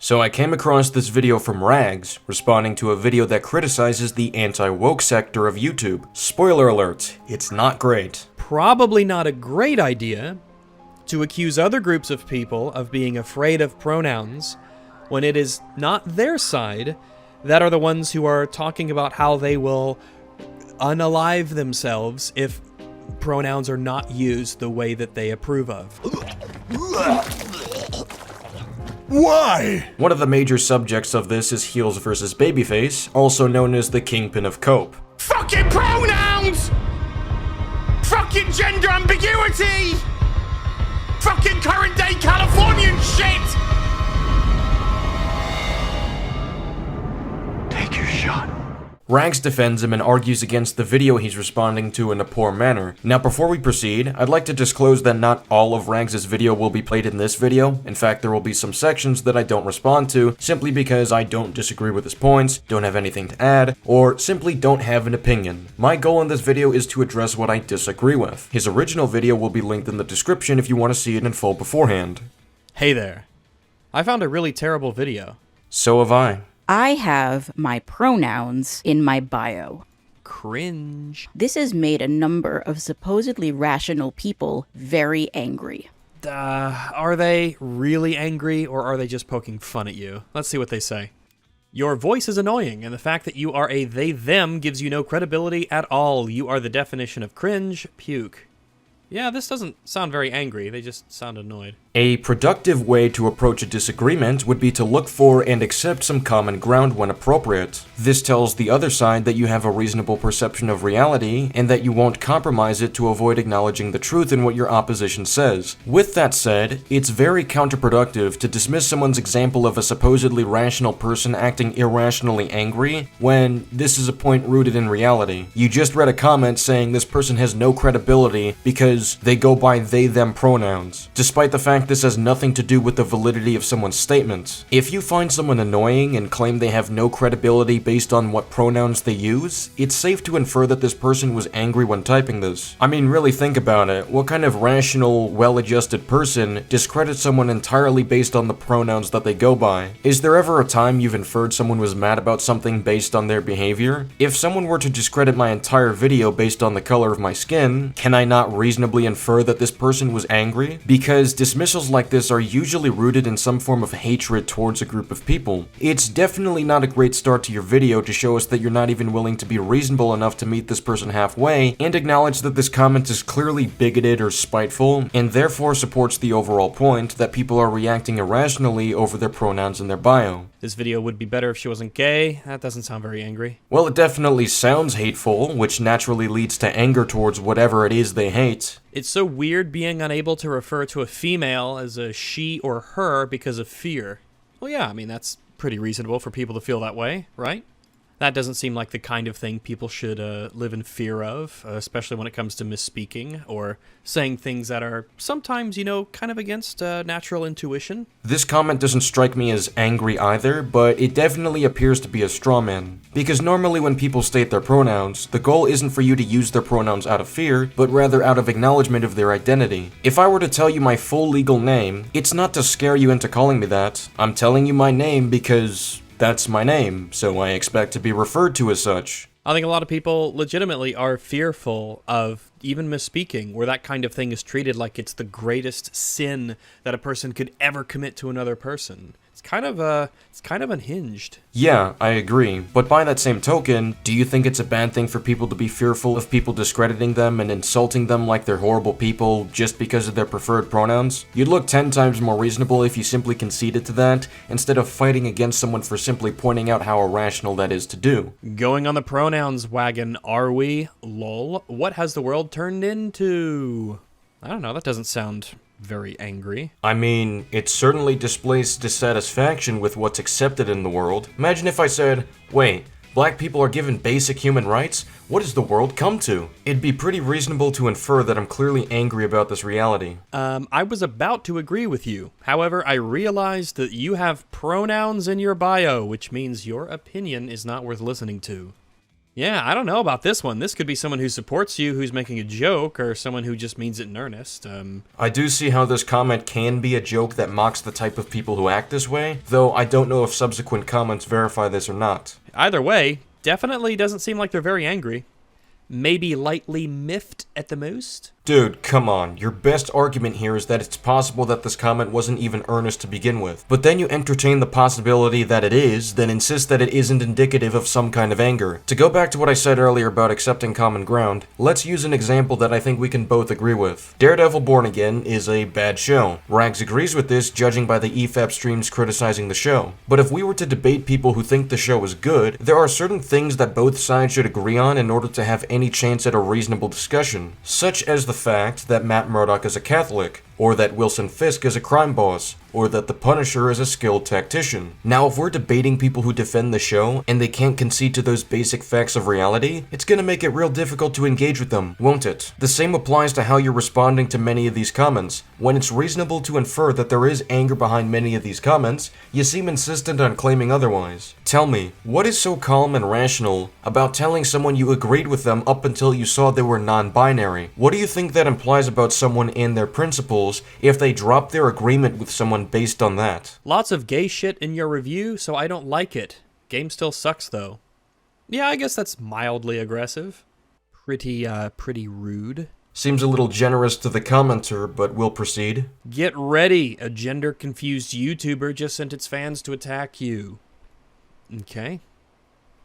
So I came across this video from Rags, responding to a video that criticizes the anti-woke sector of YouTube. Spoiler alert, it's not great. Probably not a great idea to accuse other groups of people of being afraid of pronouns when it is not their side that are the ones who are talking about how they will unalive themselves if pronouns are not used the way that they approve of. Why? One of the major subjects of this is heels versus babyface, also known as the Kingpin of Cope. Fucking pronouns! Fucking gender ambiguity! Fucking current day Californian shit! Take your shot. Rags defends him and argues against the video he's responding to in a poor manner. Now before we proceed, I'd like to disclose that not all of Rags' video will be played in this video. In fact, there will be some sections that I don't respond to, simply because I don't disagree with his points, don't have anything to add, or simply don't have an opinion. My goal in this video is to address what I disagree with. His original video will be linked in the description if you want to see it in full beforehand. Hey there. I found a really terrible video. So have I. I have my pronouns in my bio. Cringe. This has made a number of supposedly rational people very angry. Are they really angry, or are they just poking fun at you? Let's see what they say. Your voice is annoying, and the fact that you are a they-them gives you no credibility at all. You are the definition of cringe. Puke. Yeah, this doesn't sound very angry. They just sound annoyed. A productive way to approach a disagreement would be to look for and accept some common ground when appropriate. This tells the other side that you have a reasonable perception of reality and that you won't compromise it to avoid acknowledging the truth in what your opposition says. With that said, it's very counterproductive to dismiss someone's example of a supposedly rational person acting irrationally angry when this is a point rooted in reality. You just read a comment saying this person has no credibility because they go by they-them pronouns, despite the fact this has nothing to do with the validity of someone's statement. If you find someone annoying and claim they have no credibility based on what pronouns they use, it's safe to infer that this person was angry when typing this. I mean, really think about it. What kind of rational, well-adjusted person discredits someone entirely based on the pronouns that they go by? Is there ever a time you've inferred someone was mad about something based on their behavior? If someone were to discredit my entire video based on the color of my skin, can I not reasonably infer that this person was angry? Because dismissals like this are usually rooted in some form of hatred towards a group of people. It's definitely not a great start to your video to show us that you're not even willing to be reasonable enough to meet this person halfway and acknowledge that this comment is clearly bigoted or spiteful and therefore supports the overall point that people are reacting irrationally over their pronouns in their bio. This video would be better if she wasn't gay. That doesn't sound very angry. Well, it definitely sounds hateful, which naturally leads to anger towards whatever it is they hate. It's so weird being unable to refer to a female as a she or her because of fear. Well, yeah, I mean, that's pretty reasonable for people to feel that way, right? That doesn't seem like the kind of thing people should live in fear of, especially when it comes to misspeaking or saying things that are sometimes, kind of against natural intuition. This comment doesn't strike me as angry either, but it definitely appears to be a straw man. Because normally when people state their pronouns, the goal isn't for you to use their pronouns out of fear, but rather out of acknowledgement of their identity. If I were to tell you my full legal name, it's not to scare you into calling me that. I'm telling you my name because that's my name, so I expect to be referred to as such. I think a lot of people legitimately are fearful of even misspeaking, where that kind of thing is treated like it's the greatest sin that a person could ever commit to another person. It's kind of unhinged. Yeah, I agree. But by that same token, do you think it's a bad thing for people to be fearful of people discrediting them and insulting them like they're horrible people just because of their preferred pronouns? You'd look 10 times more reasonable if you simply conceded to that, instead of fighting against someone for simply pointing out how irrational that is to do. Going on the pronouns wagon, are we? Lol. What has the world turned into? I don't know, that doesn't sound very angry. I mean, it certainly displays dissatisfaction with what's accepted in the world. Imagine if I said, wait, black people are given basic human rights? What has the world come to? It'd be pretty reasonable to infer that I'm clearly angry about this reality. I was about to agree with you. However, I realized that you have pronouns in your bio, which means your opinion is not worth listening to. Yeah, I don't know about this one. This could be someone who supports you, who's making a joke, or someone who just means it in earnest. I do see how this comment can be a joke that mocks the type of people who act this way, though I don't know if subsequent comments verify this or not. Either way, definitely doesn't seem like they're very angry. Maybe lightly miffed at the most? Dude, come on. Your best argument here is that it's possible that this comment wasn't even earnest to begin with. But then you entertain the possibility that it is, then insist that it isn't indicative of some kind of anger. To go back to what I said earlier about accepting common ground, let's use an example that I think we can both agree with. Daredevil Born Again is a bad show. Rags agrees with this, judging by the EFAP streams criticizing the show. But if we were to debate people who think the show is good, there are certain things that both sides should agree on in order to have any chance at a reasonable discussion, such as the fact that Matt Murdock is a Catholic, or that Wilson Fisk is a crime boss, or that the Punisher is a skilled tactician. Now, if we're debating people who defend the show, and they can't concede to those basic facts of reality, it's gonna make it real difficult to engage with them, won't it? The same applies to how you're responding to many of these comments. When it's reasonable to infer that there is anger behind many of these comments, you seem insistent on claiming otherwise. Tell me, what is so calm and rational about telling someone you agreed with them up until you saw they were non-binary? What do you think that implies about someone and their principles if they drop their agreement with someone based on that? Lots of gay shit in your review, so I don't like it. Game still sucks, though. Yeah, I guess that's mildly aggressive. Pretty rude. Seems a little generous to the commenter, but we'll proceed. Get ready! A gender-confused YouTuber just sent its fans to attack you. Okay.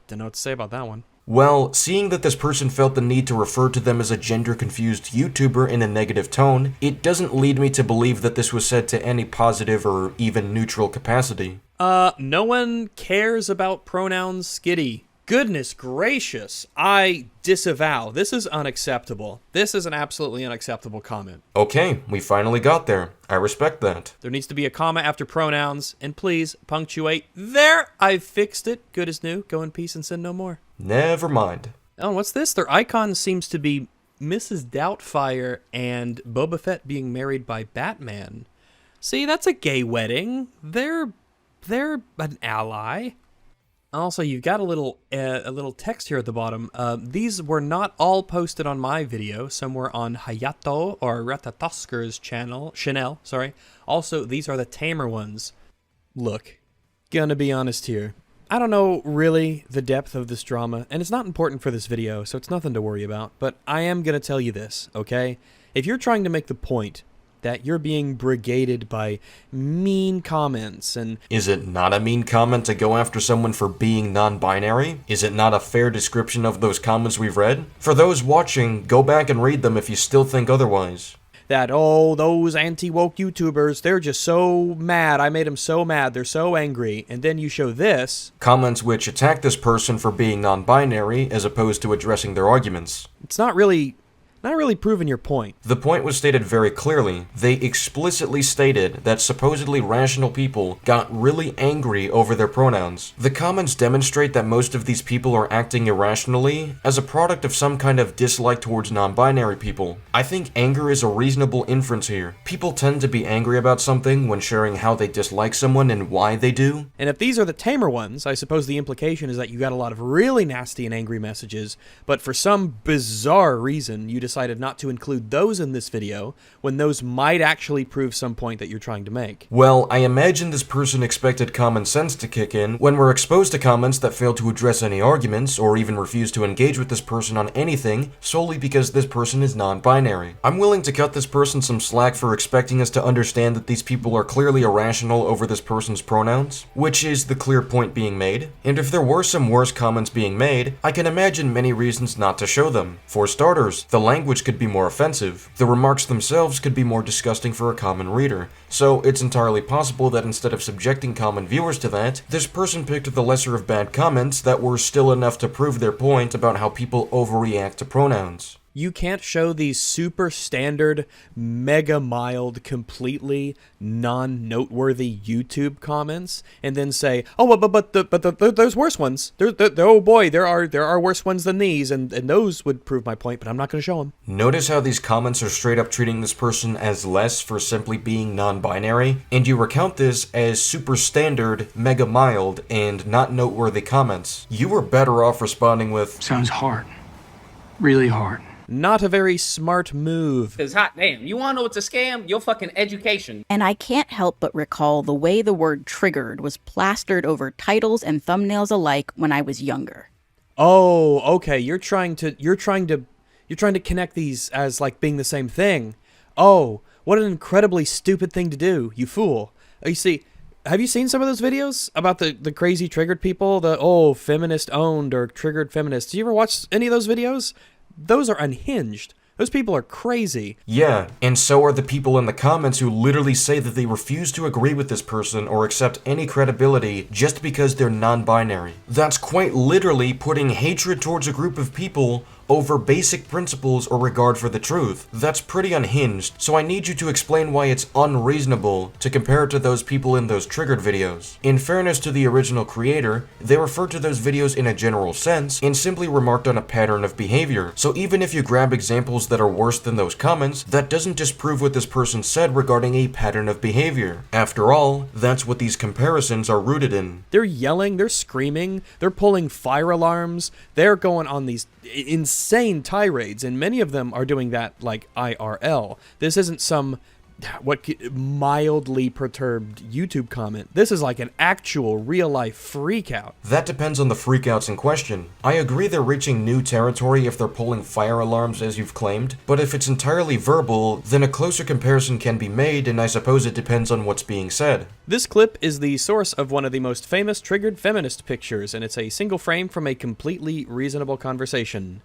Don't know what to say about that one. Well, seeing that this person felt the need to refer to them as a gender-confused YouTuber in a negative tone, it doesn't lead me to believe that this was said to any positive or even neutral capacity. No one cares about pronouns, Skitty. Goodness gracious, I disavow. This is unacceptable. This is an absolutely unacceptable comment. Okay, we finally got there. I respect that. There needs to be a comma after pronouns, and please punctuate. There! I've fixed it. Good as new. Go in peace and sin no more. Never mind. Oh, what's this? Their icon seems to be Mrs. Doubtfire and Boba Fett being married by Batman. See, that's a gay wedding. They're an ally. Also, you've got a little text here at the bottom. These were not all posted on my video. Some were on Hayato or Ratatosker's channel. Chanel, sorry. Also, these are the tamer ones. Look, gonna be honest here. I don't know really the depth of this drama, and it's not important for this video, so it's nothing to worry about. But I am gonna tell you this, okay? If you're trying to make the point that you're being brigaded by mean comments and... Is it not a mean comment to go after someone for being non-binary? Is it not a fair description of those comments we've read? For those watching, go back and read them if you still think otherwise. That, oh, those anti-woke YouTubers, they're just so mad. I made them so mad. They're so angry. And then you show this. Comments which attack this person for being non-binary as opposed to addressing their arguments. It's not really proving your point. The point was stated very clearly. They explicitly stated that supposedly rational people got really angry over their pronouns. The comments demonstrate that most of these people are acting irrationally as a product of some kind of dislike towards non-binary people. I think anger is a reasonable inference here. People tend to be angry about something when sharing how they dislike someone and why they do. And if these are the tamer ones, I suppose the implication is that you got a lot of really nasty and angry messages, but for some bizarre reason, you decided not to include those in this video when those might actually prove some point that you're trying to make. Well, I imagine this person expected common sense to kick in when we're exposed to comments that fail to address any arguments or even refuse to engage with this person on anything solely because this person is non-binary. I'm willing to cut this person some slack for expecting us to understand that these people are clearly irrational over this person's pronouns, which is the clear point being made. And if there were some worse comments being made, I can imagine many reasons not to show them. For starters, the language could be more offensive. The remarks themselves could be more disgusting for a common reader. So it's entirely possible that instead of subjecting common viewers to that, this person picked the lesser of bad comments that were still enough to prove their point about how people overreact to pronouns. You can't show these super standard, mega mild, completely non-noteworthy YouTube comments and then say, "Oh, but there's worse ones. Oh boy, there are worse ones than these, and those would prove my point, but I'm not going to show them." Notice how these comments are straight up treating this person as less for simply being non-binary, and you recount this as super standard, mega mild, and not noteworthy comments. You were better off responding with, Sounds hard. Really hard. Not a very smart move. Cause hot damn, you wanna know what's a scam? Your fucking education. And I can't help but recall the way the word triggered was plastered over titles and thumbnails alike when I was younger. Oh, okay. You're trying to connect these as like being the same thing. Oh, what an incredibly stupid thing to do, you fool. You see, have you seen some of those videos about the crazy triggered people? The feminist owned or triggered feminists. Did you ever watch any of those videos? Those are unhinged. Those people are crazy. yeah, and so are the people in the comments who literally say that they refuse to agree with this person or accept any credibility just because they're non-binary. That's quite literally putting hatred towards a group of people over basic principles or regard for the truth. That's pretty unhinged, so I need you to explain why it's unreasonable to compare it to those people in those triggered videos. In fairness to the original creator, they referred to those videos in a general sense and simply remarked on a pattern of behavior. So even if you grab examples that are worse than those comments, that doesn't disprove what this person said regarding a pattern of behavior. After all, that's what these comparisons are rooted in. They're yelling, they're screaming, they're pulling fire alarms, they're going on these insane tirades, and many of them are doing that like IRL. This isn't some mildly perturbed YouTube comment. This is like an actual real-life freakout. That depends on the freakouts in question. I agree they're reaching new territory if they're pulling fire alarms as you've claimed, but if it's entirely verbal, then a closer comparison can be made, and I suppose it depends on what's being said. This clip is the source of one of the most famous triggered feminist pictures, and it's a single frame from a completely reasonable conversation.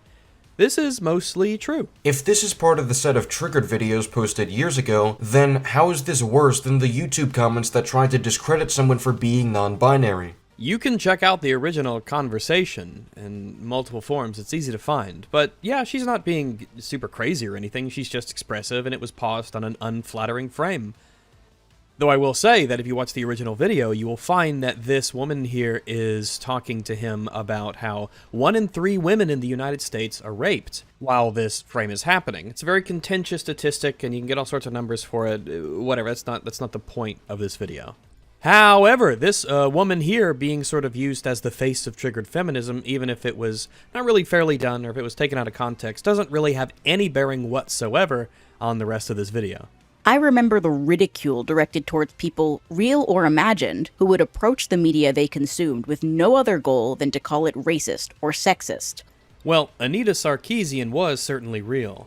This is mostly true. If this is part of the set of triggered videos posted years ago, then how is this worse than the YouTube comments that tried to discredit someone for being non-binary? You can check out the original conversation in multiple forms. It's easy to find. But yeah, she's not being super crazy or anything. She's just expressive, and it was paused on an unflattering frame. Though I will say that if you watch the original video, you will find that this woman here is talking to him about how 1 in 3 women in the United States are raped while this frame is happening. It's a very contentious statistic, and you can get all sorts of numbers for it. Whatever, that's not the point of this video. However, this woman here being sort of used as the face of triggered feminism, even if it was not really fairly done or if it was taken out of context, doesn't really have any bearing whatsoever on the rest of this video. I remember the ridicule directed towards people, real or imagined, who would approach the media they consumed with no other goal than to call it racist or sexist. Well, Anita Sarkeesian was certainly real.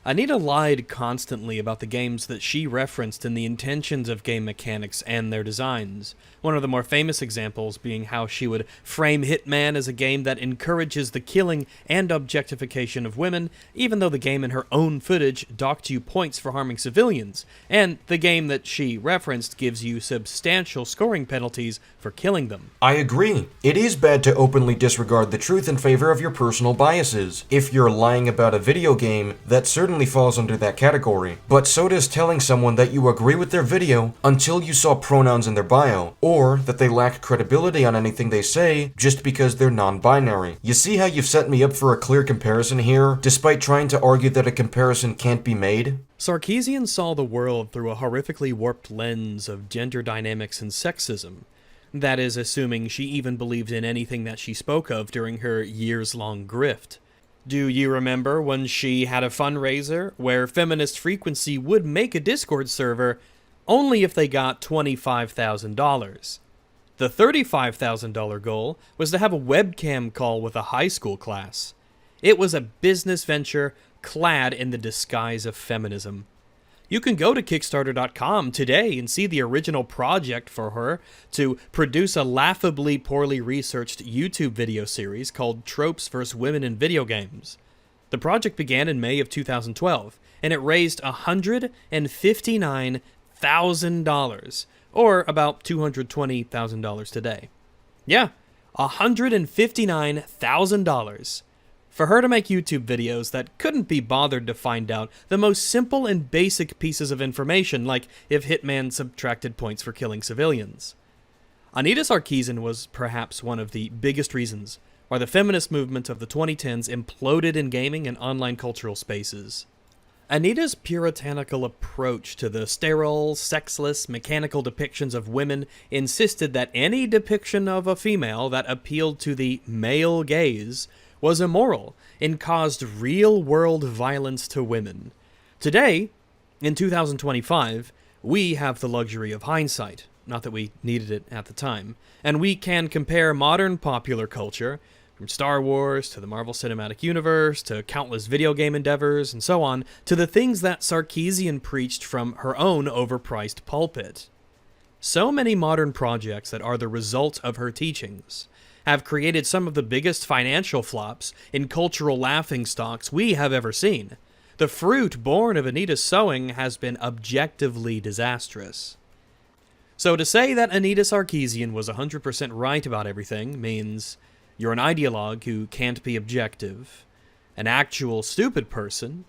Anita lied constantly about the games that she referenced and the intentions of game mechanics and their designs. One of the more famous examples being how she would frame Hitman as a game that encourages the killing and objectification of women, even though the game in her own footage docked you points for harming civilians, and the game that she referenced gives you substantial scoring penalties for killing them. I agree. It is bad to openly disregard the truth in favor of your personal biases. If you're lying about a video game, that certainly falls under that category. But so does telling someone that you agree with their video until you saw pronouns in their bio, or that they lack credibility on anything they say just because they're non-binary. You see how you've set me up for a clear comparison here, despite trying to argue that a comparison can't be made? Sarkeesian saw the world through a horrifically warped lens of gender dynamics and sexism. That is, assuming she even believed in anything that she spoke of during her years-long grift. Do you remember when she had a fundraiser where Feminist Frequency would make a Discord server only if they got $25,000? The $35,000 goal was to have a webcam call with a high school class. It was a business venture clad in the disguise of feminism. You can go to Kickstarter.com today and see the original project for her to produce a laughably poorly researched YouTube video series called Tropes vs. Women in Video Games. The project began in May of 2012, and it raised $159,000, or about $220,000 today. Yeah, $159,000. For her to make YouTube videos that couldn't be bothered to find out the most simple and basic pieces of information, like if Hitman subtracted points for killing civilians. Anita Sarkeesian was perhaps one of the biggest reasons why the feminist movement of the 2010s imploded in gaming and online cultural spaces. Anita's puritanical approach to the sterile, sexless, mechanical depictions of women insisted that any depiction of a female that appealed to the male gaze was immoral and caused real-world violence to women. Today, in 2025, we have the luxury of hindsight, not that we needed it at the time, and we can compare modern popular culture, from Star Wars to the Marvel Cinematic Universe to countless video game endeavors and so on, to the things that Sarkeesian preached from her own overpriced pulpit. So many modern projects that are the result of her teachings have created some of the biggest financial flops in cultural laughingstocks we have ever seen. The fruit born of Anita's sowing has been objectively disastrous. So to say that Anita Sarkeesian was 100% right about everything means you're an ideologue who can't be objective, an actual stupid person,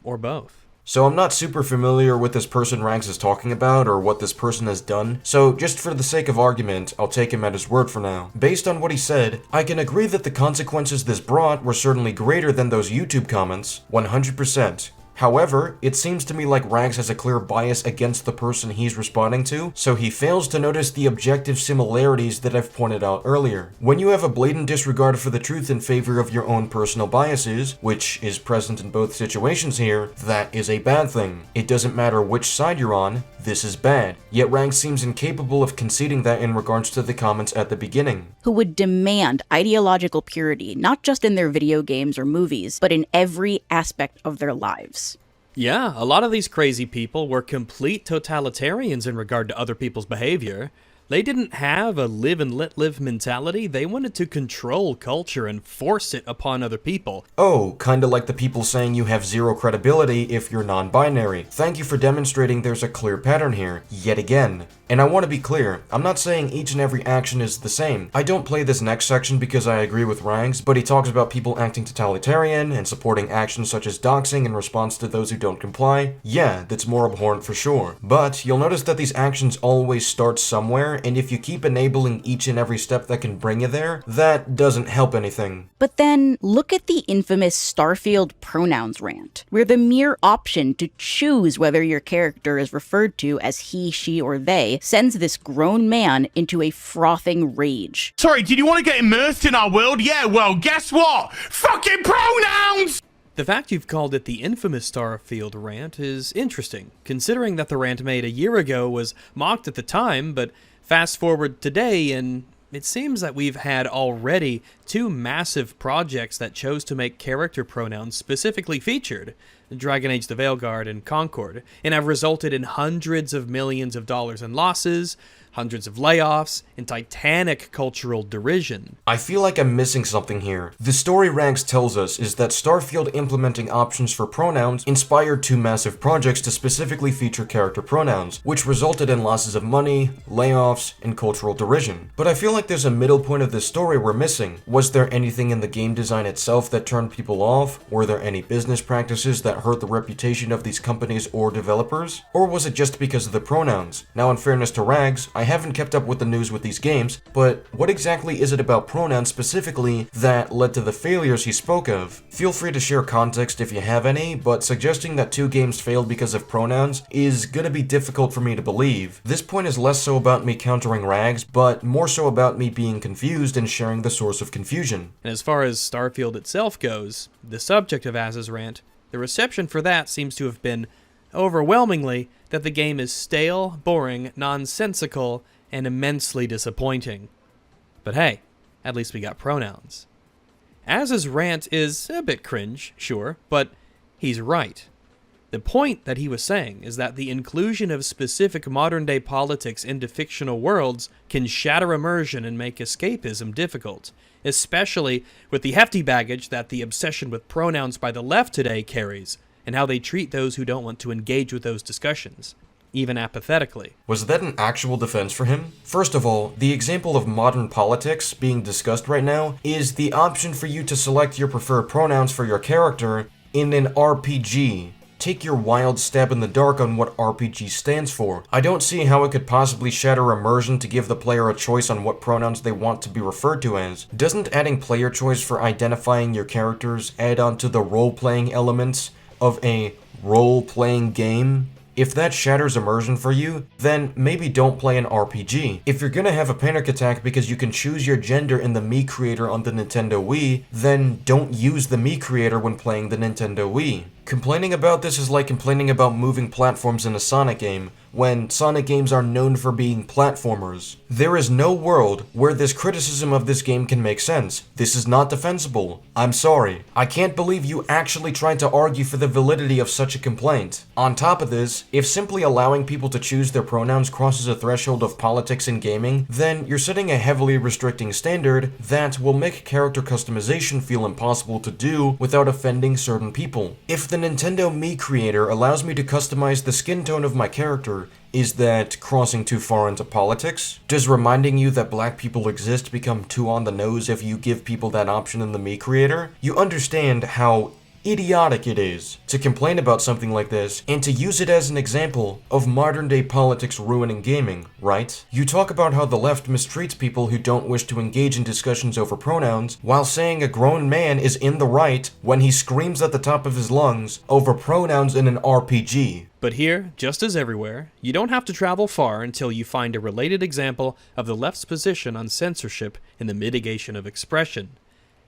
or both. So I'm not super familiar with this person Ranks is talking about or what this person has done, so just for the sake of argument, I'll take him at his word for now. Based on what he said, I can agree that the consequences this brought were certainly greater than those YouTube comments, 100%. However, it seems to me like Rags has a clear bias against the person he's responding to, so he fails to notice the objective similarities that I've pointed out earlier. When you have a blatant disregard for the truth in favor of your own personal biases, which is present in both situations here, that is a bad thing. It doesn't matter which side you're on, this is bad. Yet Rags seems incapable of conceding that in regards to the comments at the beginning. Who would demand ideological purity, not just in their video games or movies, but in every aspect of their lives. Yeah, a lot of these crazy people were complete totalitarians in regard to other people's behavior. They didn't have a live and let live mentality. They wanted to control culture and force it upon other people. Oh, kinda like the people saying you have zero credibility if you're non-binary. Thank you for demonstrating there's a clear pattern here, yet again. And I want to be clear, I'm not saying each and every action is the same. I don't play this next section because I agree with Rangs, but he talks about people acting totalitarian and supporting actions such as doxing in response to those who don't comply. Yeah, that's more abhorrent for sure. But you'll notice that these actions always start somewhere, and if you keep enabling each and every step that can bring you there, that doesn't help anything. But then, look at the infamous Starfield pronouns rant, where the mere option to choose whether your character is referred to as he, she, or they sends this grown man into a frothing rage. Sorry, did you want to get immersed in our world? Yeah, well, guess what? Fucking pronouns! The fact you've called it the infamous Starfield rant is interesting, considering that the rant made a year ago was mocked at the time, but fast forward today and it seems that we've had already two massive projects that chose to make character pronouns specifically featured, Dragon Age the Veilguard and Concord, and have resulted in hundreds of millions of dollars in losses, hundreds of layoffs, and titanic cultural derision. I feel like I'm missing something here. The story Rags tells us is that Starfield implementing options for pronouns inspired two massive projects to specifically feature character pronouns, which resulted in losses of money, layoffs, and cultural derision. But I feel like there's a middle point of this story we're missing. Was there anything in the game design itself that turned people off? Were there any business practices that hurt the reputation of these companies or developers? Or was it just because of the pronouns? Now, in fairness to Rags, I haven't kept up with the news with these games, but what exactly is it about pronouns specifically that led to the failures he spoke of? Feel free to share context if you have any, but suggesting that two games failed because of pronouns is gonna be difficult for me to believe. This point is less so about me countering Rags, but more so about me being confused and sharing the source of confusion. And as far as Starfield itself goes, the subject of Az's rant, the reception for that seems to have been overwhelmingly that the game is stale, boring, nonsensical, and immensely disappointing. But hey, at least we got pronouns. Az's rant is a bit cringe, sure, but he's right. The point that he was saying is that the inclusion of specific modern-day politics into fictional worlds can shatter immersion and make escapism difficult, especially with the hefty baggage that the obsession with pronouns by the left today carries, and how they treat those who don't want to engage with those discussions. even apathetically. Was that an actual defense for him? First of all, the example of modern politics being discussed right now is the option for you to select your preferred pronouns for your character in an RPG. Take your wild stab in the dark on what RPG stands for. I don't see how it could possibly shatter immersion to give the player a choice on what pronouns they want to be referred to as. Doesn't adding player choice for identifying your characters add on to the role-playing elements of a role-playing game? If that shatters immersion for you, then maybe don't play an RPG. If you're gonna have a panic attack because you can choose your gender in the Mii creator on the Nintendo Wii, then don't use the Mii creator when playing the Nintendo Wii. Complaining about this is like complaining about moving platforms in a Sonic game, when Sonic games are known for being platformers. There is no world where this criticism of this game can make sense. This is not defensible. I'm sorry. I can't believe you actually tried to argue for the validity of such a complaint. On top of this, if simply allowing people to choose their pronouns crosses a threshold of politics in gaming, then you're setting a heavily restricting standard that will make character customization feel impossible to do without offending certain people. If the Nintendo Mii creator allows me to customize the skin tone of my character, is that crossing too far into politics? Does reminding you that black people exist become too on the nose if you give people that option in the Mii creator? You understand how idiotic it is to complain about something like this and to use it as an example of modern day politics ruining gaming, right? You talk about how the left mistreats people who don't wish to engage in discussions over pronouns, while saying a grown man is in the right when he screams at the top of his lungs over pronouns in an RPG. But here, just as everywhere, you don't have to travel far until you find a related example of the left's position on censorship in the mitigation of expression.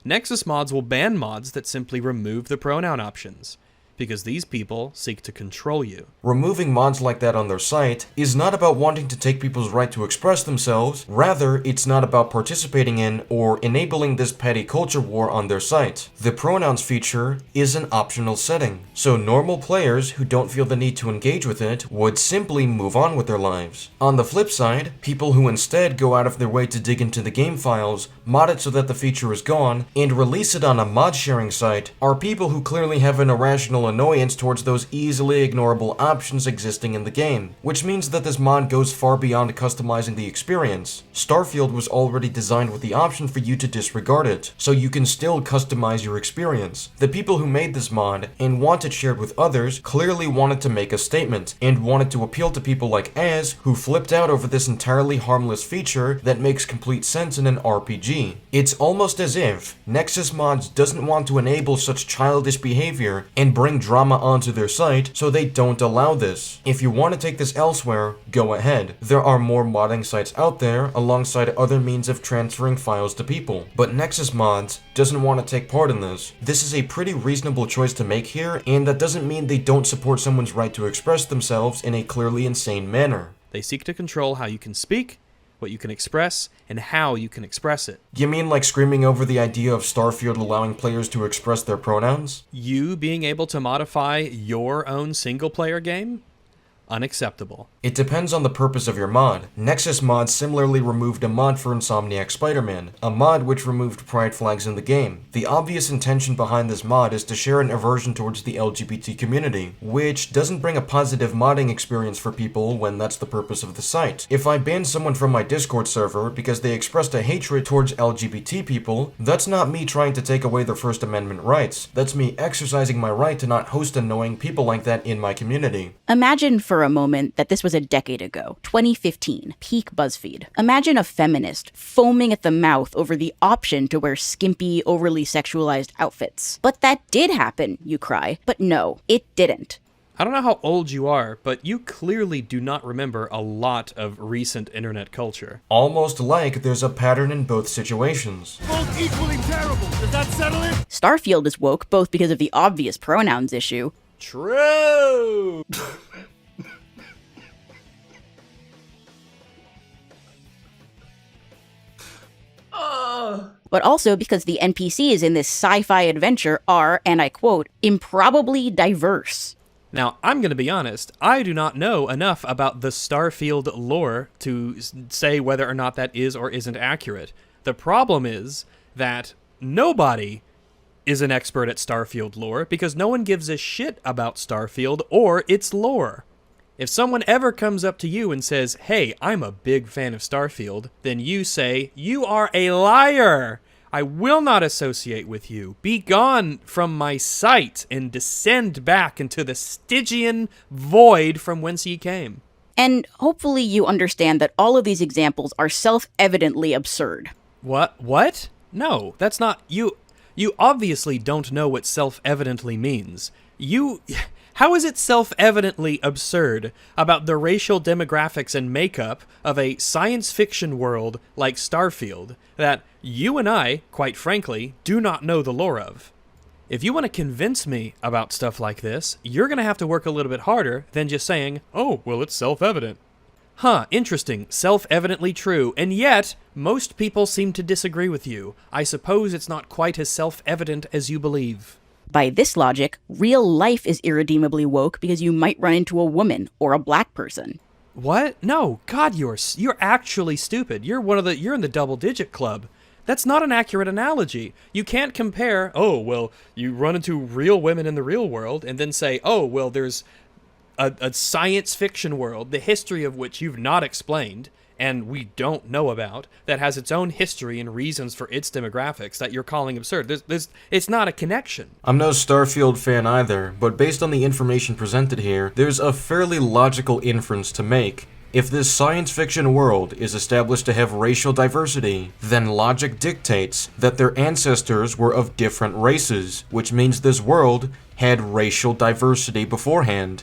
Nexus mods will ban mods that simply remove the pronoun options, because these people seek to control you. Removing mods like that on their site is not about wanting to take people's right to express themselves, rather it's not about participating in or enabling this petty culture war on their site. The pronouns feature is an optional setting, so normal players who don't feel the need to engage with it would simply move on with their lives. On the flip side, people who instead go out of their way to dig into the game files, mod it so that the feature is gone, and release it on a mod sharing site are people who clearly have an irrational annoyance towards those easily ignorable options existing in the game, which means that this mod goes far beyond customizing the experience. Starfield was already designed with the option for you to disregard it, so you can still customize your experience. The people who made this mod and want it shared with others clearly wanted to make a statement, and wanted to appeal to people like Az, who flipped out over this entirely harmless feature that makes complete sense in an RPG. It's almost as if Nexus Mods doesn't want to enable such childish behavior and bring drama onto their site, so they don't allow this. If you want to take this elsewhere, go ahead. There are more modding sites out there alongside other means of transferring files to people. But Nexus Mods doesn't want to take part in this. This is a pretty reasonable choice to make here, and that doesn't mean they don't support someone's right to express themselves in a clearly insane manner. They seek to control how you can speak, what you can express, and how you can express it. You mean like screaming over the idea of Starfield allowing players to express their pronouns? You being able to modify your own single-player game? Unacceptable. It depends on the purpose of your mod. Nexus Mod similarly removed a mod for Insomniac Spider-Man, a mod which removed pride flags in the game. The obvious intention behind this mod is to share an aversion towards the LGBT community, which doesn't bring a positive modding experience for people when that's the purpose of the site. If I ban someone from my Discord server because they expressed a hatred towards LGBT people, that's not me trying to take away their First Amendment rights. That's me exercising my right to not host annoying people like that in my community. Imagine for a moment that this was a decade ago, 2015, peak BuzzFeed. Imagine a feminist foaming at the mouth over the option to wear skimpy, overly sexualized outfits. But that did happen, you cry. But no, it didn't. I don't know how old you are, but you clearly do not remember a lot of recent internet culture. Almost like there's a pattern in both situations. Both equally terrible. Does that settle it? Starfield is woke both because of the obvious pronouns issue. True! But also because the NPCs in this sci-fi adventure are, and I quote, improbably diverse. Now, I'm going to be honest, I do not know enough about the Starfield lore to say whether or not that is or isn't accurate. The problem is that nobody is an expert at Starfield lore because no one gives a shit about Starfield or its lore. If someone ever comes up to you and says, hey, I'm a big fan of Starfield, then you say, you are a liar! I will not associate with you. Be gone from my sight and descend back into the Stygian void from whence ye came. And hopefully you understand that all of these examples are self-evidently absurd. What? No, that's not... You obviously don't know what self-evidently means. How is it self-evidently absurd about the racial demographics and makeup of a science fiction world like Starfield that you and I, quite frankly, do not know the lore of? If you want to convince me about stuff like this, you're going to have to work a little bit harder than just saying, oh, well, it's self-evident. Huh, interesting, self-evidently true, and yet, most people seem to disagree with you. I suppose it's not quite as self-evident as you believe. By this logic, real life is irredeemably woke because you might run into a woman or a black person. What? No, God, you're actually stupid. You're in the double-digit club. That's not an accurate analogy. You can't compare, oh, well, you run into real women in the real world, and then say, oh, well, there's a science fiction world, the history of which you've not explained, and we don't know about, that has its own history and reasons for its demographics that you're calling absurd. It's not a connection. I'm no Starfield fan either, but based on the information presented here, there's a fairly logical inference to make. If this science fiction world is established to have racial diversity, then logic dictates that their ancestors were of different races, which means this world had racial diversity beforehand.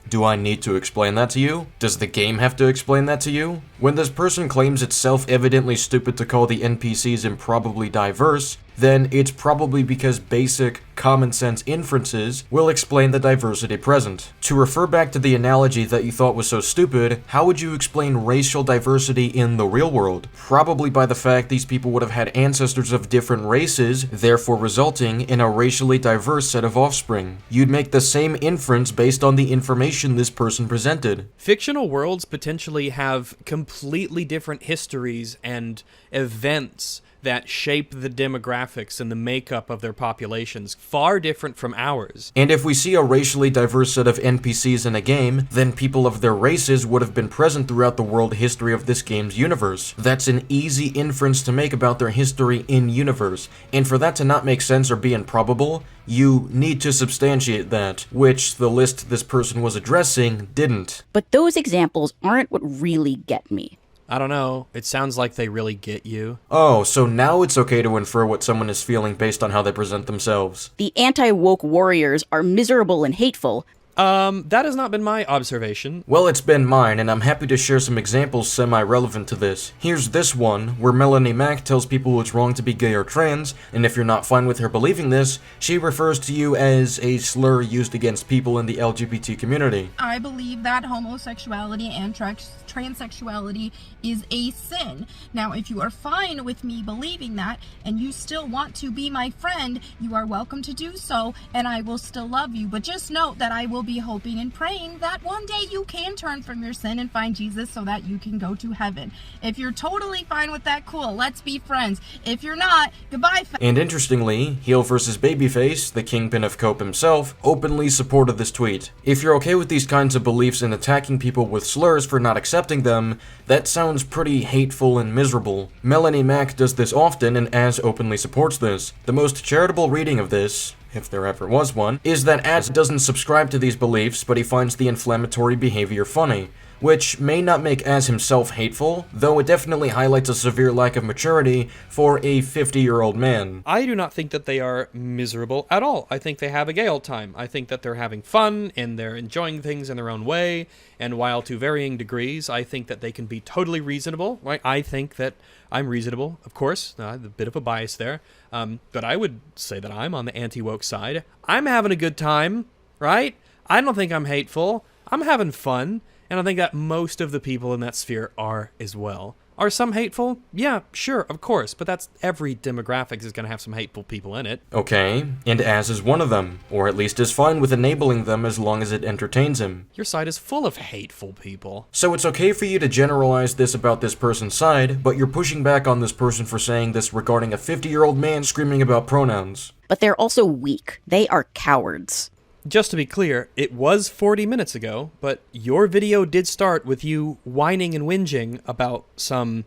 Do I need to explain that to you? Does the game have to explain that to you? When this person claims it's self-evidently stupid to call the NPCs improbably diverse, then it's probably because basic, common-sense inferences will explain the diversity present. To refer back to the analogy that you thought was so stupid, how would you explain racial diversity in the real world? Probably by the fact these people would have had ancestors of different races, therefore resulting in a racially diverse set of offspring. You'd make the same inference based on the information this person presented. Fictional worlds potentially have completely different histories and events that shape the demographics and the makeup of their populations, far different from ours. And if we see a racially diverse set of NPCs in a game, then people of their races would have been present throughout the world history of this game's universe. That's an easy inference to make about their history in-universe, and for that to not make sense or be improbable, you need to substantiate that, which the list this person was addressing didn't. But those examples aren't what really get me. I don't know. It sounds like they really get you. Oh, so now it's okay to infer what someone is feeling based on how they present themselves. The anti-woke warriors are miserable and hateful. That has not been my observation. Well, it's been mine, and I'm happy to share some examples semi-relevant to this. Here's this one, where Melanie Mack tells people it's wrong to be gay or trans, and if you're not fine with her believing this, she refers to you as a slur used against people in the LGBT community. I believe that homosexuality and transsexuality is a sin. Now, if you are fine with me believing that, and you still want to be my friend, you are welcome to do so, and I will still love you. But just note that I will be hoping and praying that one day you can turn from your sin and find Jesus so that you can go to heaven. If you're totally fine with that, cool, let's be friends. If you're not, goodbye. And interestingly, Heel vs. Babyface, the Kingpin of Cope himself, openly supported this tweet. If you're okay with these kinds of beliefs and attacking people with slurs for not accepting them, that sounds pretty hateful and miserable. Melanie Mack does this often and Az openly supports this. The most charitable reading of this, if there ever was one, is that Az doesn't subscribe to these beliefs, but he finds the inflammatory behavior funny, which may not make Az himself hateful, though it definitely highlights a severe lack of maturity for a 50-year-old man. I do not think that they are miserable at all. I think they have a gay old time. I think that they're having fun, and they're enjoying things in their own way, and while to varying degrees, I think that they can be totally reasonable, right? I think that I'm reasonable, of course. I have a bit of a bias there, but I would say that I'm on the anti-woke side. I'm having a good time, right? I don't think I'm hateful. I'm having fun. And I think that most of the people in that sphere are as well. Are some hateful? Yeah, sure, of course, but that's every demographic is going to have some hateful people in it. Okay, and Az is one of them, or at least is fine with enabling them as long as it entertains him. Your side is full of hateful people. So it's okay for you to generalize this about this person's side, but you're pushing back on this person for saying this regarding a 50-year-old man screaming about pronouns. But they're also weak. They are cowards. just to be clear, it was 40 minutes ago, but your video did start with you whining and whinging about some,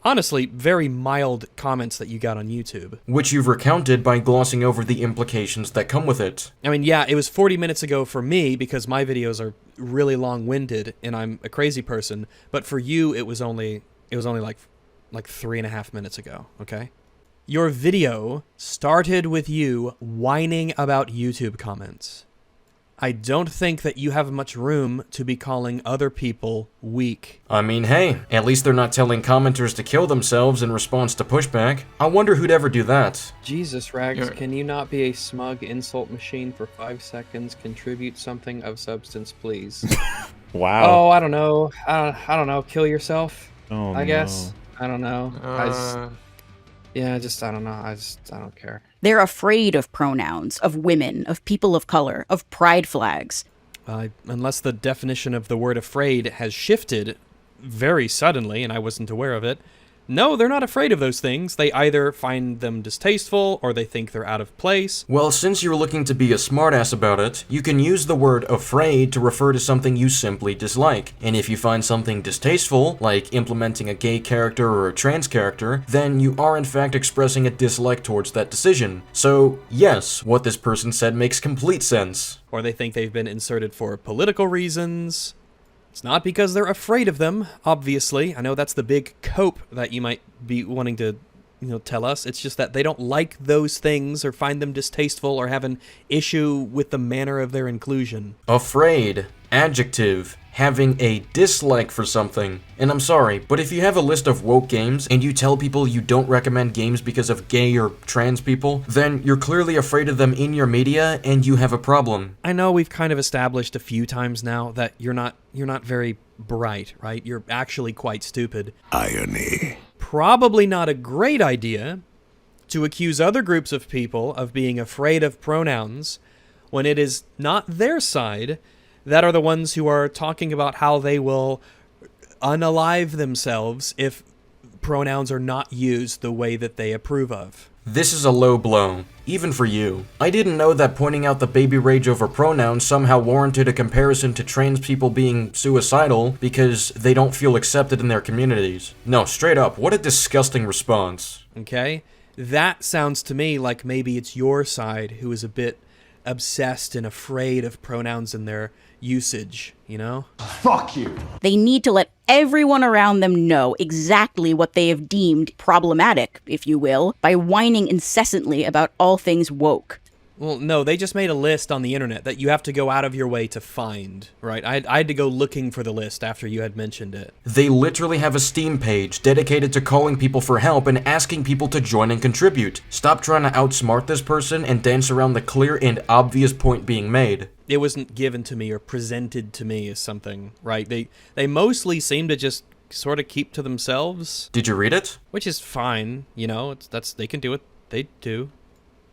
honestly, very mild comments that you got on YouTube. Which you've recounted by glossing over the implications that come with it. I mean, yeah, it was 40 minutes ago for me because my videos are really long-winded and I'm a crazy person, but for you, it was only like 3.5 minutes ago, okay? Your video started with you whining about YouTube comments. I don't think that you have much room to be calling other people weak. I mean, hey, at least they're not telling commenters to kill themselves in response to pushback. I wonder who'd ever do that. Jesus, Rags, can you not be a smug insult machine for 5 seconds? Contribute something of substance, please. Wow. Oh, I don't know. I don't know. Kill yourself, Oh, I no. guess. I don't know. I don't know. I don't care. They're afraid of pronouns, of women, of people of color, of pride flags. Unless the definition of the word afraid has shifted very suddenly and I wasn't aware of it. No, they're not afraid of those things. They either find them distasteful or they think they're out of place. Well, since you're looking to be a smartass about it, you can use the word afraid to refer to something you simply dislike. And if you find something distasteful, like implementing a gay character or a trans character, then you are in fact expressing a dislike towards that decision. So, yes, what this person said makes complete sense. Or they think they've been inserted for political reasons. It's not because they're afraid of them, obviously. I know that's the big cope that you might be wanting to, tell us. It's just that they don't like those things or find them distasteful or have an issue with the manner of their inclusion. Afraid. Adjective. Having a dislike for something. And I'm sorry, but if you have a list of woke games and you tell people you don't recommend games because of gay or trans people, then you're clearly afraid of them in your media and you have a problem. I know we've kind of established a few times now that you're not very bright, right? You're actually quite stupid. Irony. Probably not a great idea to accuse other groups of people of being afraid of pronouns when it is not their side that are the ones who are talking about how they will unalive themselves if pronouns are not used the way that they approve of. This is a low blow, even for you. I didn't know that pointing out the baby rage over pronouns somehow warranted a comparison to trans people being suicidal because they don't feel accepted in their communities. No, straight up, what a disgusting response. Okay? That sounds to me like maybe it's your side who is a bit obsessed and afraid of pronouns in their usage, Fuck you. They need to let everyone around them know exactly what they have deemed problematic, if you will, by whining incessantly about all things woke. Well, no, they just made a list on the internet that you have to go out of your way to find, right? I had to go looking for the list after you had mentioned it. They literally have a Steam page dedicated to calling people for help and asking people to join and contribute. Stop trying to outsmart this person and dance around the clear and obvious point being made. It wasn't given to me or presented to me as something, right? They mostly seem to just sort of keep to themselves. Did you read it? Which is fine, they can do what they do.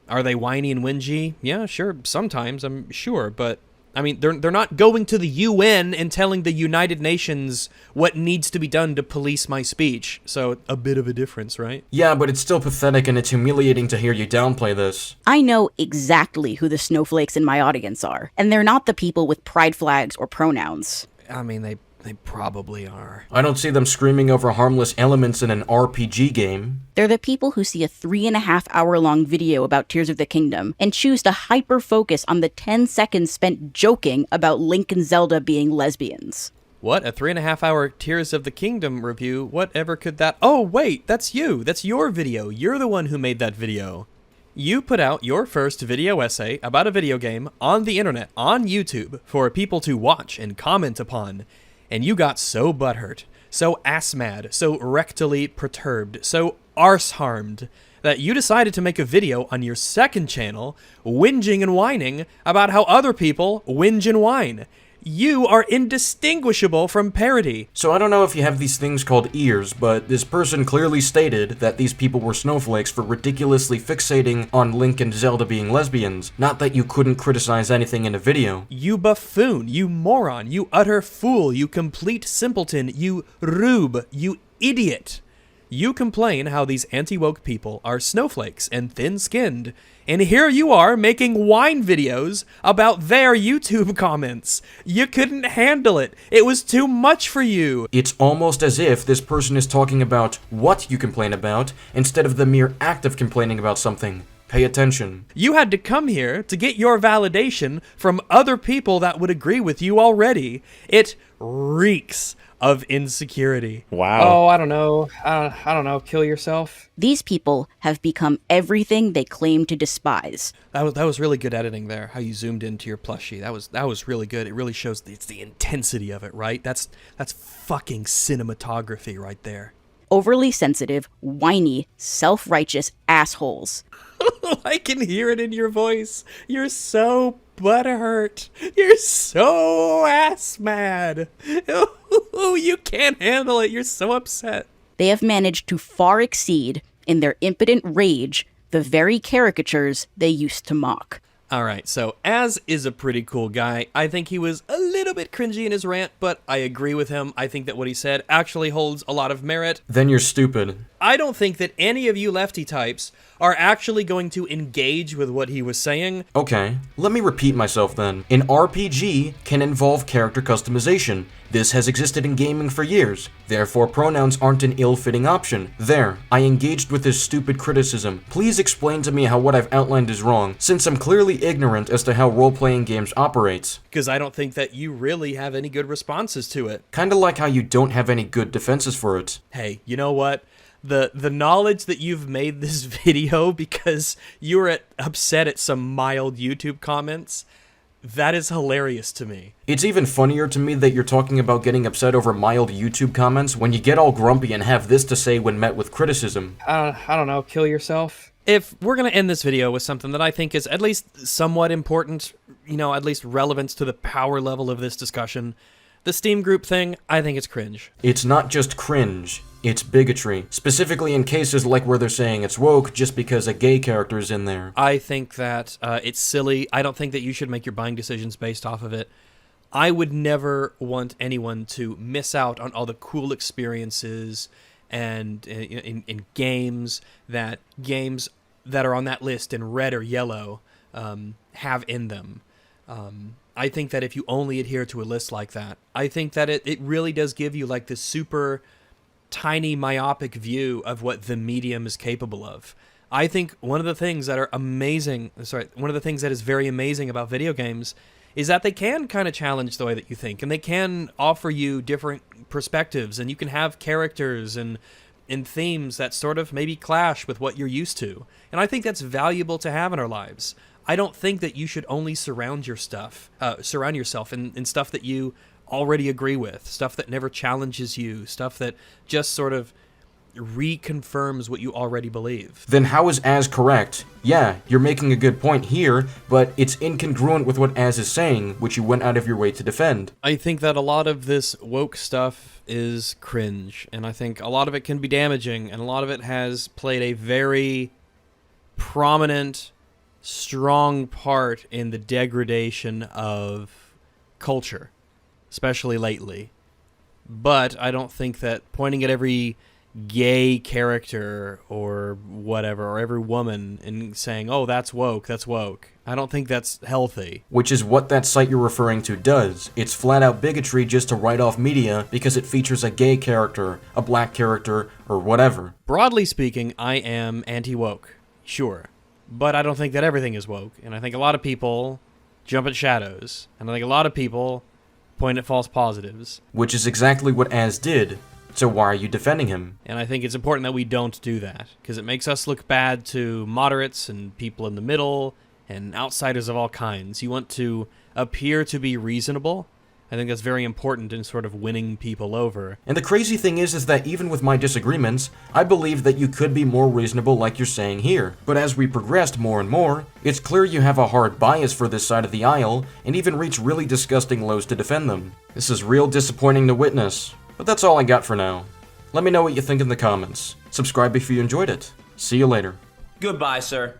Are they whiny and whingy? Yeah, sure, sometimes, I'm sure, but I mean, they're not going to the UN and telling the United Nations what needs to be done to police my speech. So, a bit of a difference, right? Yeah, but it's still pathetic and it's humiliating to hear you downplay this. I know exactly who the snowflakes in my audience are, and they're not the people with pride flags or pronouns. I mean, they probably are. I don't see them screaming over harmless elements in an RPG game. They're the people who see a 3.5-hour-long video about Tears of the Kingdom and choose to hyper-focus on the 10 seconds spent joking about Link and Zelda being lesbians. What? A 3.5-hour Tears of the Kingdom review? Whatever could that... Oh, wait, that's you. That's your video. You're the one who made that video. You put out your first video essay about a video game on the internet, on YouTube, for people to watch and comment upon. And you got so butthurt, so ass-mad, so rectally perturbed, so arse-harmed, that you decided to make a video on your second channel, whinging and whining about how other people whinge and whine. You are indistinguishable from parody. So I don't know if you have these things called ears, but this person clearly stated that these people were snowflakes for ridiculously fixating on Link and Zelda being lesbians. Not that you couldn't criticize anything in a video. You buffoon, you moron, you utter fool, you complete simpleton, you rube, you idiot. You complain how these anti-woke people are snowflakes and thin-skinned, and here you are making wine videos about their YouTube comments. You couldn't handle it. It was too much for you. It's almost as if this person is talking about what you complain about instead of the mere act of complaining about something. Pay attention. You had to come here to get your validation from other people that would agree with you already. It reeks of insecurity. Wow. Oh, I don't know. I don't know. Kill yourself. These people have become everything they claim to despise. That was really good editing there. How you zoomed into your plushie. That was really good. It really shows it's the intensity of it, right? That's fucking cinematography right there. Overly sensitive, whiny, self-righteous assholes. I can hear it in your voice. You're so butthurt. You're so ass mad. You can't handle it. You're so upset. They have managed to far exceed, in their impotent rage, the very caricatures they used to mock. All right, so Az is a pretty cool guy. I think he was a little bit cringy in his rant, but I agree with him. I think that what he said actually holds a lot of merit. Then you're stupid. I don't think that any of you lefty types are actually going to engage with what he was saying. Okay, let me repeat myself then. An RPG can involve character customization. This has existed in gaming for years. Therefore, pronouns aren't an ill-fitting option. There, I engaged with this stupid criticism. Please explain to me how what I've outlined is wrong, since I'm clearly ignorant as to how role-playing games operates. Because I don't think that you really have any good responses to it. Kinda like how you don't have any good defenses for it. Hey, you know what? The knowledge that you've made this video because you were upset at some mild YouTube comments, that is hilarious to me. It's even funnier to me that you're talking about getting upset over mild YouTube comments when you get all grumpy and have this to say when met with criticism. I don't know. Kill yourself. If we're going to end this video with something that I think is at least somewhat important, at least relevance to the power level of this discussion, the Steam group thing, I think it's cringe. It's not just cringe, it's bigotry. Specifically in cases like where they're saying it's woke just because a gay character is in there. I think that it's silly. I don't think that you should make your buying decisions based off of it. I would never want anyone to miss out on all the cool experiences and in games that are on that list in red or yellow have in them. I think that if you only adhere to a list like that, I think that it really does give you like this super tiny myopic view of what the medium is capable of. I think one of the things that is very amazing about video games is that they can kind of challenge the way that you think, and they can offer you different perspectives, and you can have characters and themes that sort of maybe clash with what you're used to. And I think that's valuable to have in our lives. I don't think that you should only surround yourself in stuff that you already agree with, stuff that never challenges you, stuff that just sort of reconfirms what you already believe. Then how is Az correct? Yeah, you're making a good point here, but it's incongruent with what Az is saying, which you went out of your way to defend. I think that a lot of this woke stuff is cringe, and I think a lot of it can be damaging, and a lot of it has played a very prominent, strong part in the degradation of culture, especially lately. But I don't think that pointing at every gay character or whatever, or every woman, and saying, oh, that's woke, I don't think that's healthy. Which is what that site you're referring to does. It's flat out bigotry just to write off media because it features a gay character, a black character, or whatever. Broadly speaking, I am anti-woke, sure. But I don't think that everything is woke, and I think a lot of people jump at shadows, and I think a lot of people point at false positives. Which is exactly what Az did. So why are you defending him? And I think it's important that we don't do that, because it makes us look bad to moderates and people in the middle and outsiders of all kinds. You want to appear to be reasonable. I think that's very important in sort of winning people over. And the crazy thing is that even with my disagreements, I believe that you could be more reasonable like you're saying here. But as we progressed more and more, it's clear you have a hard bias for this side of the aisle, and even reach really disgusting lows to defend them. This is real disappointing to witness. But that's all I got for now. Let me know what you think in the comments. Subscribe if you enjoyed it. See you later. Goodbye, sir.